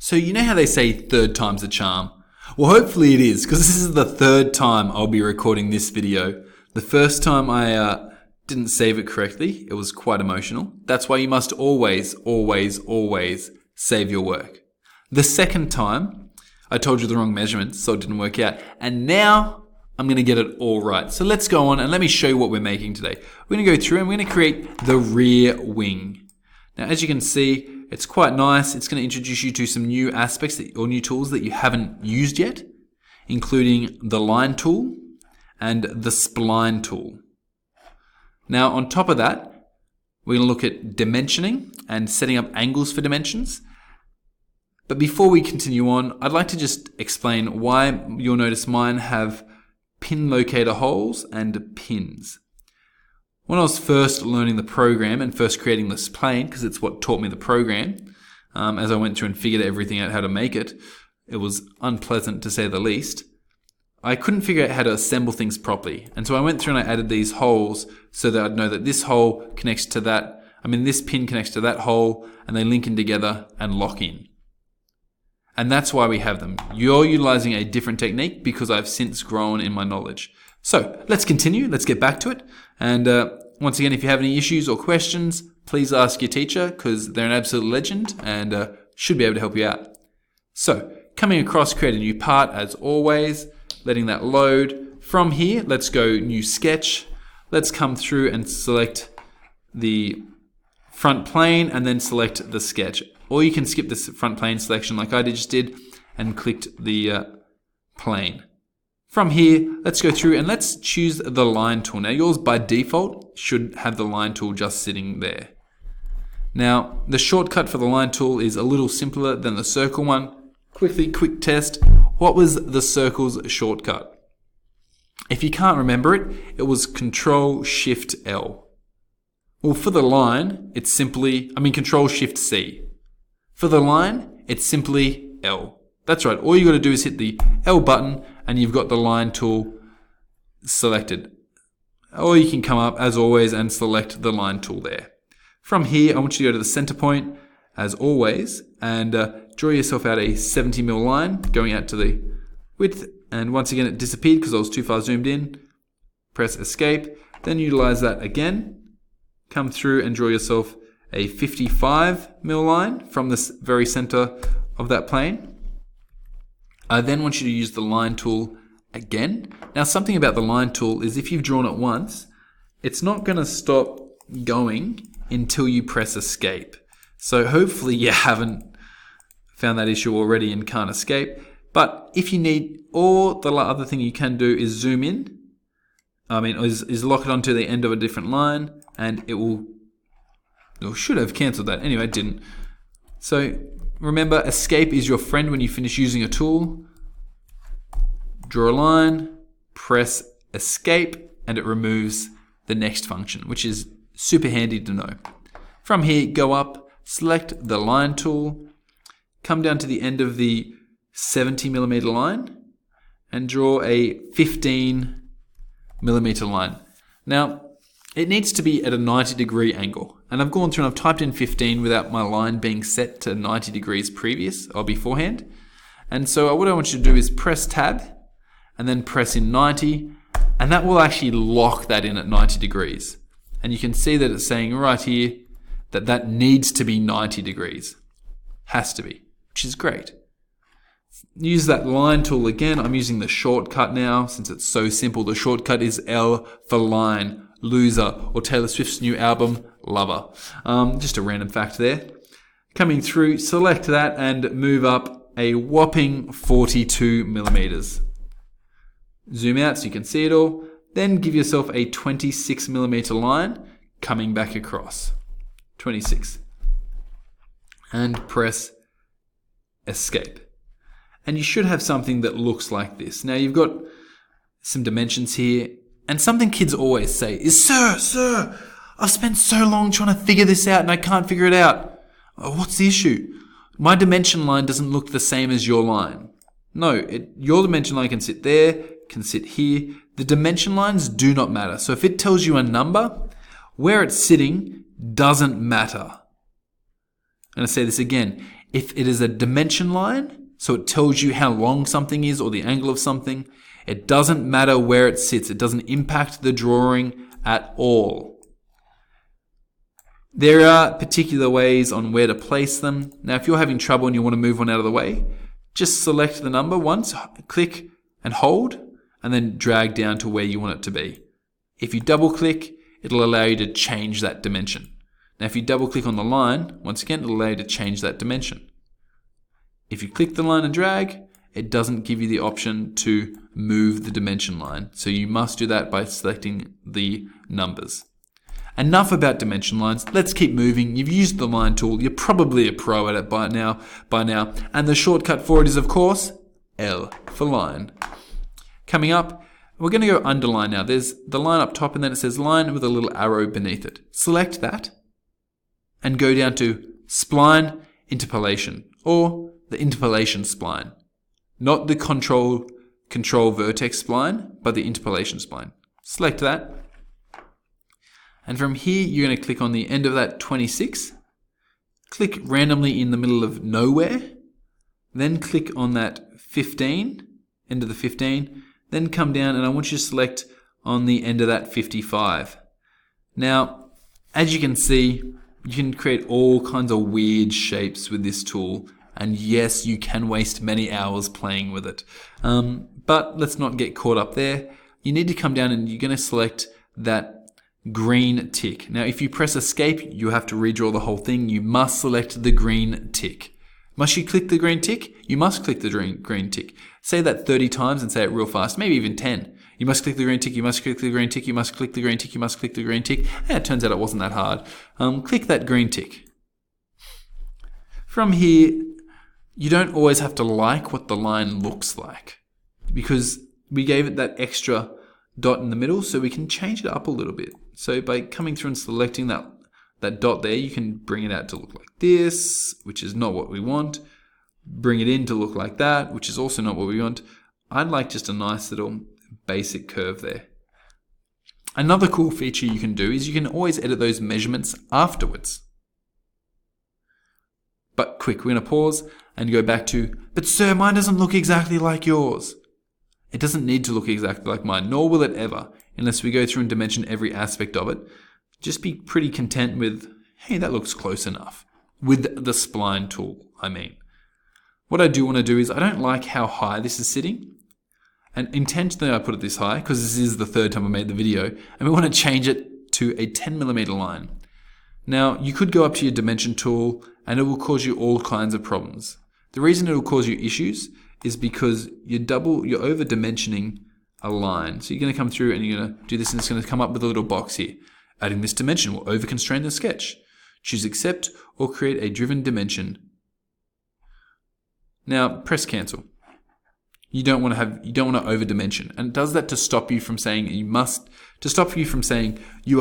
So you know how they say third time's a charm? Well, hopefully it is, because this is the third time I'll be recording this video. The first time I didn't save it correctly. It was quite emotional. That's why you must always, always, always save your work. The second time, I told you the wrong measurements, so it didn't work out. And now I'm going to get it all right. So let's go on and let me show you what we're making today. We're going to go through and we're going to create the rear wing. Now, as you can see, it's quite nice. It's going to introduce you to some new aspects or new tools that you haven't used yet, including the line tool and the spline tool. Now, on top of that, we're going to look at dimensioning and setting up angles for dimensions. But before we continue on, I'd like to just explain why you'll notice mine have pin locator holes and pins. When I was first learning the program and first creating this plane, because it's what taught me the program, as I went through and figured everything out how to make it, it was unpleasant to say the least. I couldn't figure out how to assemble things properly. And so I went through and I added these holes so that I'd know that this hole connects to that. This pin connects to that hole and they link in together and lock in. And that's why we have them. You're utilizing a different technique because I've since grown in my knowledge. So let's continue. Let's get back to it. And once again, if you have any issues or questions, please ask your teacher because they're an absolute legend and should be able to help you out. So coming across, create a new part as always, letting that load. From here, let's go new sketch. Let's come through and select the front plane and then select the sketch. Or you can skip this front plane selection like I just did and clicked the plane. From here, let's go through and let's choose the line tool. Now yours by default should have the line tool just sitting there. Now the shortcut for the line tool is a little simpler than the circle one. Quick test. What was the circle's shortcut? If you can't remember it, it was Control-Shift-L. Well, for the line, it's simply, Control-Shift-C. For the line, it's simply L. That's right. All you got to do is hit the L button and you've got the line tool selected. Or you can come up as always and select the line tool there. From here, I want you to go to the center point as always and draw yourself out a 70mm line going out to the width. And once again, it disappeared because I was too far zoomed in. Press escape. Then utilize that again. Come through and draw yourself a 55mm line from the very center of that plane. I then want you to use the line tool again. Now, something about the line tool is if you've drawn it once, it's not going to stop going until you press escape. So hopefully you haven't found that issue already and can't escape. But if you need, or the other thing you can do is zoom in. Is lock it onto the end of a different line and it should have cancelled that. Anyway, it didn't. So remember, escape is your friend when you finish using a tool. Draw a line, press escape, and it removes the next function, which is super handy to know. From here, go up, select the line tool, come down to the end of the 70mm line, and draw a 15mm line. Now, it needs to be at a 90-degree angle. And I've gone through and I've typed in 15 without my line being set to 90 degrees previous or beforehand. And so what I want you to do is press tab and then press in 90. And that will actually lock that in at 90 degrees. And you can see that it's saying right here that that needs to be 90 degrees. Has to be, which is great. Use that line tool again. I'm using the shortcut now since it's so simple. The shortcut is L for line, Loser, or Taylor Swift's new album, Lover. Just a random fact there. Coming through, select that and move up a whopping 42mm. Zoom out so you can see it all. Then give yourself a 26mm line coming back across. 26. And press escape. And you should have something that looks like this. Now you've got some dimensions here. And something kids always say is, Sir, I've spent so long trying to figure this out and I can't figure it out. Oh, what's the issue? My dimension line doesn't look the same as your line. No, your dimension line can sit there, can sit here. The dimension lines do not matter. So if it tells you a number, where it's sitting doesn't matter. I'm going to say this again. If it is a dimension line, so it tells you how long something is or the angle of something, it doesn't matter where it sits. It doesn't impact the drawing at all. There are particular ways on where to place them. Now, if you're having trouble and you want to move one out of the way, just select the number once, click and hold, and then drag down to where you want it to be. If you double click, it'll allow you to change that dimension. Now, if you double click on the line, once again, it'll allow you to change that dimension. If you click the line and drag, it doesn't give you the option to move the dimension line. So you must do that by selecting the numbers. Enough about dimension lines. Let's keep moving. You've used the line tool. You're probably a pro at it by now. And the shortcut for it is, of course, L for line. Coming up, we're going to go underline now. There's the line up top and then it says line with a little arrow beneath it. Select that and go down to spline interpolation, or the interpolation spline. Not the control vertex spline, but the interpolation spline. Select that. And from here, you're going to click on the end of that 26. Click randomly in the middle of nowhere. Then click on that 15, end of the 15. Then come down and I want you to select on the end of that 55. Now, as you can see, you can create all kinds of weird shapes with this tool. And yes, you can waste many hours playing with it. But let's not get caught up there. You need to come down and you're going to select that green tick. Now, if you press escape, you have to redraw the whole thing. You must select the green tick. Must you click the green tick? You must click the green tick. Say that 30 times and say it real fast, maybe even 10. You must click the green tick, you must click the green tick, you must click the green tick, you must click the green tick. And it turns out it wasn't that hard. Click that green tick. From here, you don't always have to like what the line looks like, because we gave it that extra dot in the middle, so we can change it up a little bit. So by coming through and selecting that dot there, you can bring it out to look like this, which is not what we want. Bring it in to look like that, which is also not what we want. I'd like just a nice little basic curve there. Another cool feature you can do is you can always edit those measurements afterwards. But quick, we're going to pause and go back to, but sir, mine doesn't look exactly like yours. It doesn't need to look exactly like mine, nor will it ever, unless we go through and dimension every aspect of it. Just be pretty content with, hey, that looks close enough. With the spline tool, I mean. What I do want to do is, I don't like how high this is sitting. And intentionally I put it this high, because this is the third time I made the video, and we want to change it to a 10mm line. Now, you could go up to your dimension tool, and it will cause you all kinds of problems. The reason it will cause you issues is because you're over dimensioning a line. So you're going to come through and you're going to do this, and it's going to come up with a little box here. Adding this dimension will over constrain the sketch. Choose accept or create a driven dimension. Now press cancel. You don't want to over dimension, and it does that to stop you from saying you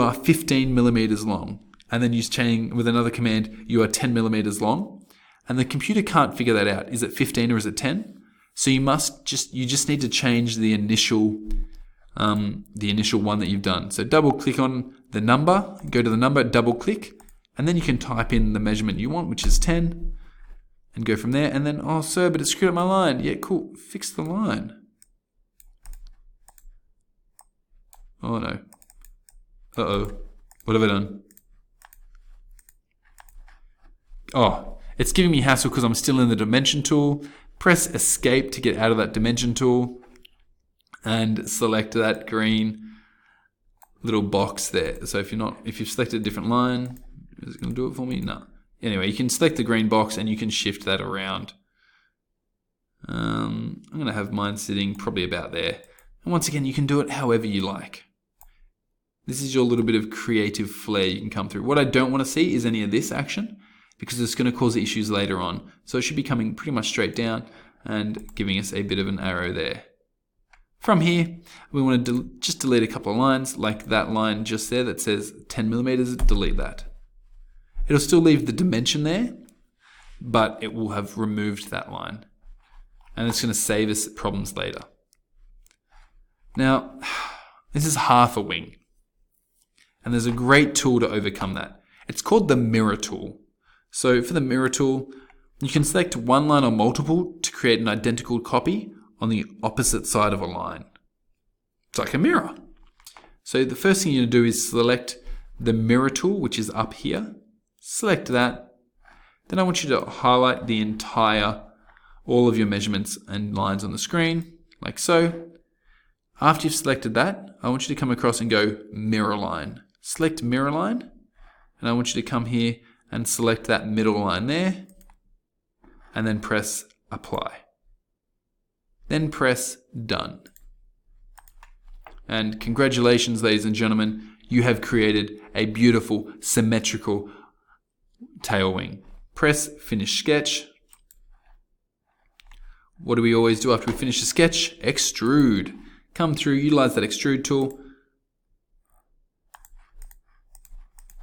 are 15mm long, and then you're saying with another command you are 10mm long, and the computer can't figure that out. Is it 15 or is it 10? So you just need to change the initial one that you've done. So double click on the number, go to the number, double click, and then you can type in the measurement you want, which is 10, and go from there. And then, oh sir, but it screwed up my line. Yeah, cool, fix the line. Oh no. Uh-oh, what have I done? Oh, it's giving me hassle because I'm still in the dimension tool. Press escape to get out of that dimension tool and select that green little box there. So if you've selected a different line, is it going to do it for me? No. Anyway, you can select the green box and you can shift that around. I'm going to have mine sitting probably about there. And once again, you can do it however you like. This is your little bit of creative flair you can come through. What I don't want to see is any of this action, because it's going to cause issues later on. So it should be coming pretty much straight down and giving us a bit of an arrow there. From here, we want to just delete a couple of lines, like that line just there that says 10mm, delete that. It'll still leave the dimension there, but it will have removed that line. And it's going to save us problems later. Now, this is half a wing. And there's a great tool to overcome that. It's called the mirror tool. So for the mirror tool, you can select one line or multiple to create an identical copy on the opposite side of a line. It's like a mirror. So the first thing you're going to do is select the mirror tool, which is up here. Select that. Then I want you to highlight the entire, all of your measurements and lines on the screen, like so. After you've selected that, I want you to come across and go mirror line. Select mirror line, and I want you to come here and select that middle line there, and then press apply. Then press done. And congratulations, ladies and gentlemen, you have created a beautiful symmetrical tail wing. Press finish sketch. What do we always do after we finish a sketch? Extrude. Come through, utilize that extrude tool.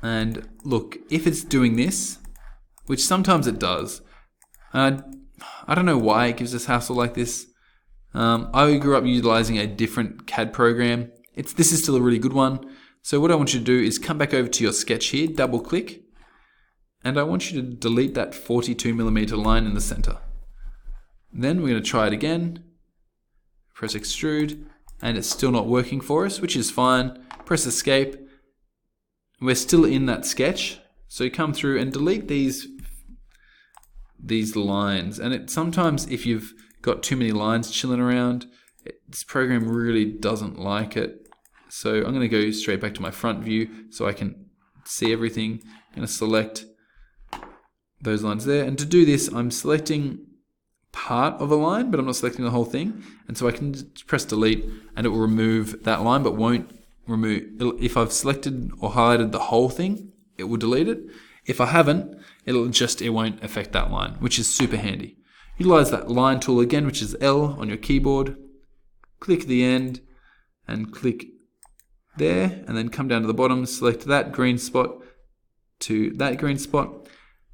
And look, if it's doing this, which sometimes it does, I don't know why it gives us hassle like this. I grew up utilizing a different CAD program. This is still a really good one. So what I want you to do is come back over to your sketch here, double click, and I want you to delete that 42mm line in the center. Then we're going to try it again. Press extrude, and it's still not working for us, which is fine. Press escape. We're still in that sketch. So you come through and delete these lines. And sometimes if you've got too many lines chilling around, this program really doesn't like it. So I'm going to go straight back to my front view so I can see everything. I'm going to select those lines there. And to do this, I'm selecting part of a line, but I'm not selecting the whole thing. And so I can just press delete and it will remove that line, but won't remove. If I've selected or highlighted the whole thing, it will delete it. If I haven't, it won't affect that line, which is super handy. Utilize that line tool again, which is L on your keyboard. Click the end and click there, and then come down to the bottom, select that green spot to that green spot.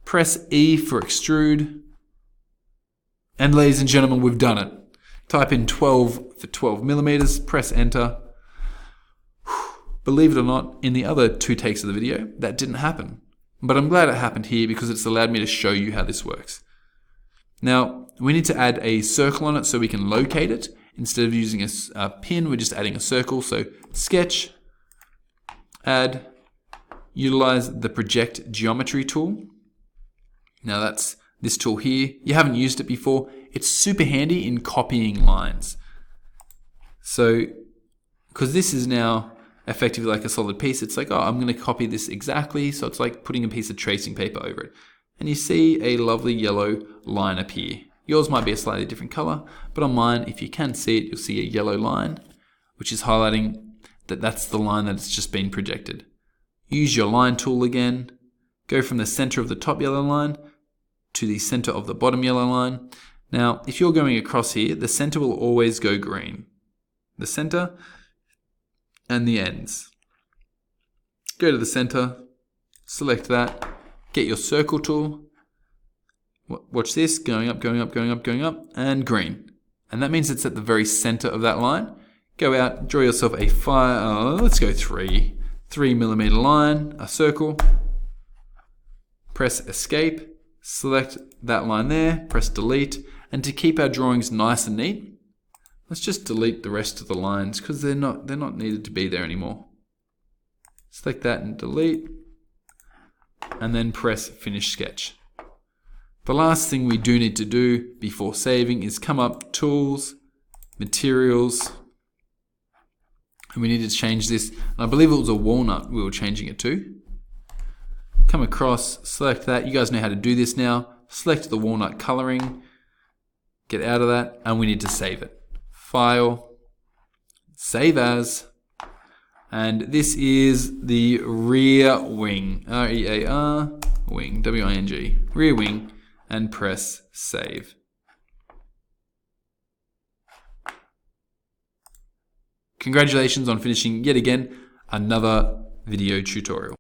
Press E for extrude. And ladies and gentlemen, we've done it. Type in 12 for 12mm, press enter. Believe it or not, in the other 2 takes of the video, that didn't happen. But I'm glad it happened here because it's allowed me to show you how this works. Now, we need to add a circle on it so we can locate it. Instead of using a pin, we're just adding a circle. So sketch, add, utilize the project geometry tool. Now that's this tool here. You haven't used it before. It's super handy in copying lines. So, because this is now effectively like a solid piece, it's like, oh, I'm going to copy this exactly. So it's like putting a piece of tracing paper over it. And you see a lovely yellow line appear. Yours might be a slightly different color, but on mine, if you can see it, you'll see a yellow line, which is highlighting that that's the line that's just been projected. Use your line tool again. Go from the center of the top yellow line to the center of the bottom yellow line. Now, if you're going across here, the center will always go green. The center and the ends. Go to the center, select that, get your circle tool. Watch this, going up, going up, going up, going up, and green. And that means it's at the very center of that line. Go out, draw yourself a let's go 3mm line, a circle. Press escape, select that line there, press delete. And to keep our drawings nice and neat, let's just delete the rest of the lines because they're not needed to be there anymore. Select that and delete, and then press finish sketch. The last thing we do need to do before saving is come up tools, materials, and we need to change this. I believe it was a walnut we were changing it to. Come across, select that. You guys know how to do this now. Select the walnut coloring, get out of that, and we need to save it. File, save as, and this is the rear wing, R-E-A-R, wing, W-I-N-G, rear wing, and press save. Congratulations on finishing yet again another video tutorial.